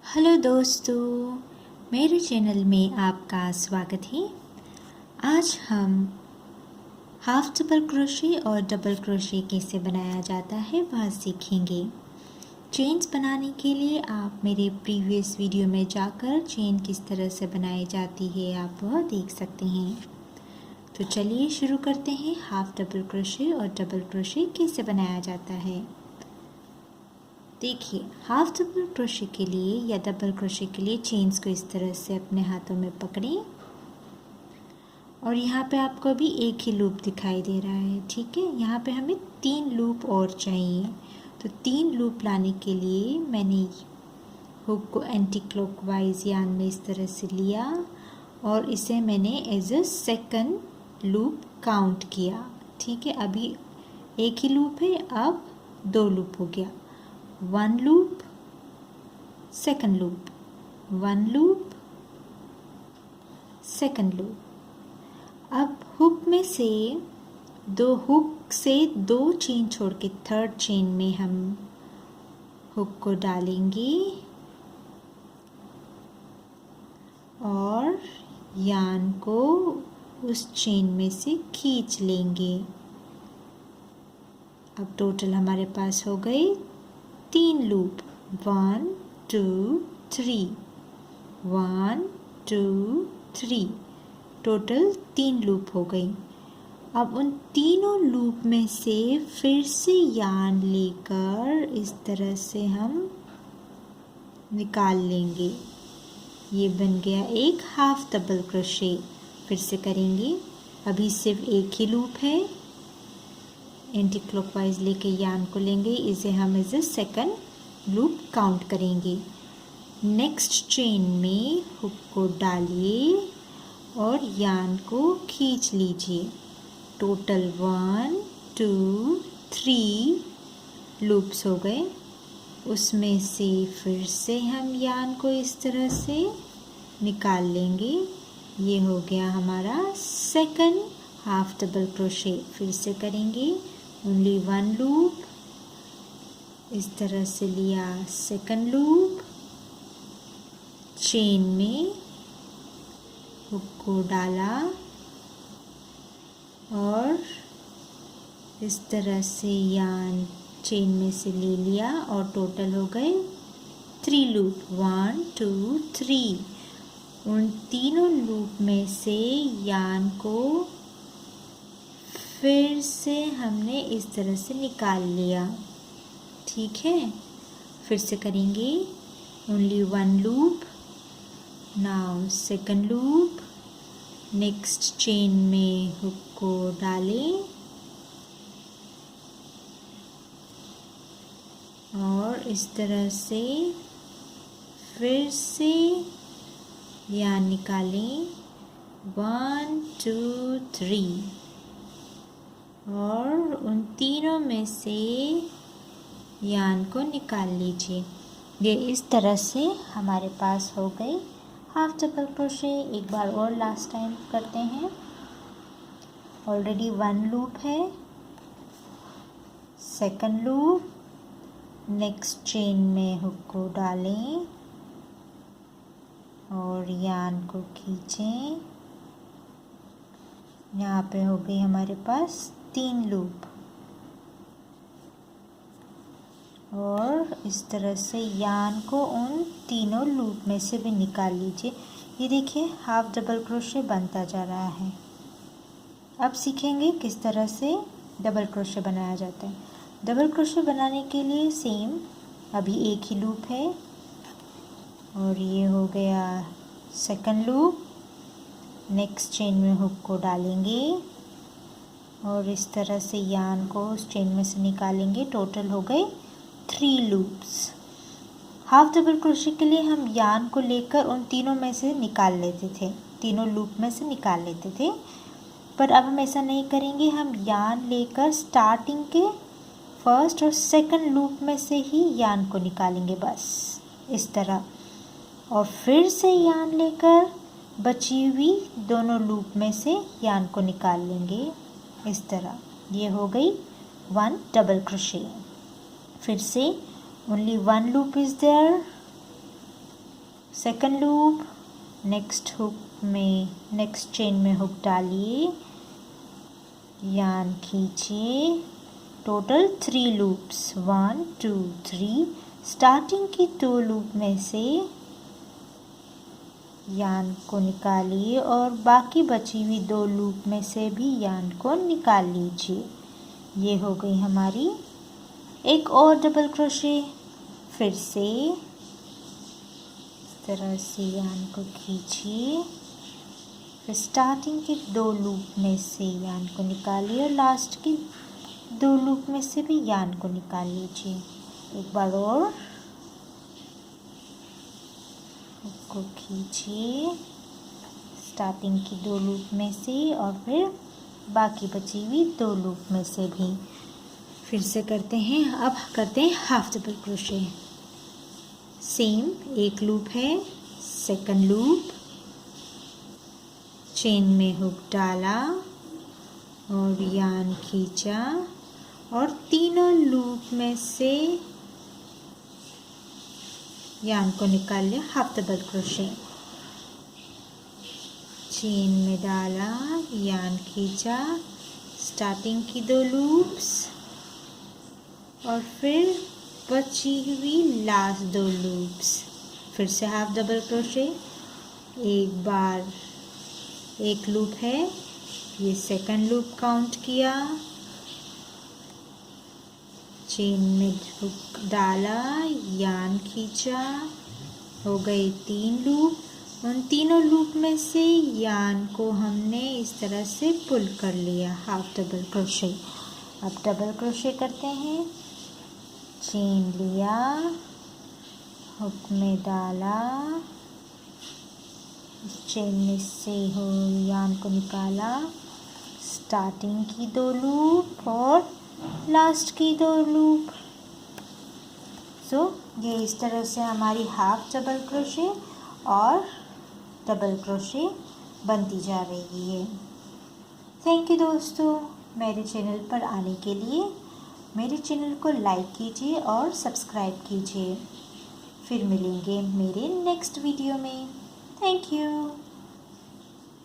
Hello दोस्तों, मेरे channel में आपका स्वागत है। आज हम हाफ डबल क्रोशे और डबल क्रोशे कैसे बनाया जाता है वह सीखेंगे। चेन्स बनाने के लिए आप मेरे प्रीवियस वीडियो में जाकर चेन किस तरह से बनाई जाती है आप वह देख सकते हैं। तो चलिए शुरू करते हैं। हाफ डबल क्रोशे और डबल क्रोशे कैसे बनाया जाता है। देखिए, हाफ डबल क्रोशे के लिए या डबल क्रोशे के लिए चेन्स को इस तरह से अपने हाथों में पकड़ें और यहाँ पे आपको अभी एक ही लूप दिखाई दे रहा है, ठीक है। यहाँ पे हमें 3 लूप और चाहिए। तो 3 लूप लाने के लिए मैंने हुक को एंटी क्लॉकवाइज यान में इस तरह से लिया और इसे मैंने as a second loop count किया, ठीक है। अभी एक ही लूप है, अब 2 लूप हो गया। 1 loop, second loop, 1 loop, second loop. अब हुक में से हुक से 2 चेन छोड़ के थर्ड चेन में हम हुक को डालेंगे और यान को उस चेन में से खींच लेंगे। अब टोटल हमारे पास हो गए 3 लूप, 1 2 3, 1 2 3, टोटल 3 लूप हो गई। अब उन तीनों लूप में से फिर से यान लेकर इस तरह से हम निकाल लेंगे। ये बन गया एक हाफ डबल क्रोशे। फिर से करेंगे। अभी सिर्फ एक ही लूप है, एंटी क्लॉकवाइज लेके यान को लेंगे, इसे हम as a second loop count करेंगे। नेक्स्ट चेन में हुक को डालिए और यान को खींच लीजिए। टोटल 1 2 3 लूप्स हो गए। उसमें से फिर से हम यान को इस तरह से निकाल लेंगे। ये हो गया हमारा सेकंड हाफ डबल क्रोशे। फिर से करेंगे। ओनली 1 लूप, इस तरह से लिया, सेकंड लूप, चेन में हुक को डाला और इस तरह से यान चेन में से ले लिया और टोटल हो गए 3 लूप, 1 2 3। उन तीनों लूप में से यान को फिर से हमने इस तरह से निकाल लिया, ठीक है। फिर से करेंगे। Only 1 loop, now second loop, next chain में हुक को डालें और इस तरह से फिर से यान निकालें, 1 2 3 और उन तीनों में से यान को निकाल लीजिए। ये इस तरह से हमारे पास हो गई हाफ डबल क्रोशे। एक बार और लास्ट टाइम करते हैं। ऑलरेडी 1 लूप है, सेकंड लूप, नेक्स्ट चेन में हुक को डालें और यान को खींचें। यहाँ पे हो गई हमारे पास 3 लूप और इस तरह से यान को उन तीनों लूप में से भी निकाल लीजिए। ये देखिए हाफ डबल क्रोशे बनता जा रहा है। अब सीखेंगे किस तरह से डबल क्रोशे बनाया जाता है। डबल क्रोशे बनाने के लिए सेम, अभी एक ही लूप है और ये हो गया सेकंड लूप। नेक्स्ट चेन में हुक को डालेंगे और इस तरह से यान को उस चेन में से निकालेंगे। टोटल हो गए 3 लूप्स। हाफ डबल क्रोशे के लिए हम यान को लेकर उन तीनों में से निकाल लेते थे, तीनों लूप में से निकाल लेते थे, पर अब हम ऐसा नहीं करेंगे। हम यान लेकर स्टार्टिंग के फर्स्ट और सेकंड लूप में से ही यान को निकालेंगे, बस इस तरह। और फिर से यान लेकर बची हुई दोनों लूप में से यान को निकाल लेंगे, इस तरह। ये हो गई 1 डबल क्रोशे। फिर से only 1 loop is there, second loop, next chain में हुक डालिए, यान खींचिए, टोटल 3 लूप्स 1 2 3। स्टार्टिंग की 2 लूप में से यान को निकालिए और बाकी बची हुई 2 लूप में से भी यान को निकाल लीजिए। ये हो गई हमारी एक और डबल क्रोशे। फिर से इस तरह से यान को खींचिए, फिर स्टार्टिंग के 2 लूप में से यान को निकालिए और लास्ट की 2 लूप में से भी यान को निकाल लीजिए। एक बार और हुक को खींचिए, स्टार्टिंग की 2 लूप में से और फिर बाकी बची हुई 2 लूप में से भी। फिर से करते हैं। अब करते हैं हाफ डबल क्रोशे। सेम एक लूप है, सेकंड लूप, चेन में हुक डाला और यान खींचा और तीनों लूप में से यान को निकाल लिया हाफ डबल क्रोशे। चेन में डाला, यान खींचा, स्टार्टिंग की 2 लूप्स और फिर बची हुई लास्ट 2 लूप्स। फिर से हाफ डबल क्रोशे। एक बार एक लूप है, ये सेकंड लूप काउंट किया, चेन में हुक डाला, यान खींचा, हो गए 3 लूप। उन तीनों लूप में से यान को हमने इस तरह से पुल कर लिया हाफ डबल क्रोशे। अब डबल क्रोशे करते हैं। चेन लिया, हुक में डाला, चेन में से हो यान को निकाला, स्टार्टिंग की 2 लूप और लास्ट की 2 लूप। ये इस तरह से हमारी हाफ डबल क्रोशे और डबल क्रोशे बनती जा रही है। थैंक यू दोस्तों, मेरे चैनल पर आने के लिए। मेरे चैनल को लाइक कीजिए और सब्सक्राइब कीजिए। फिर मिलेंगे मेरे नेक्स्ट वीडियो में। Thank you.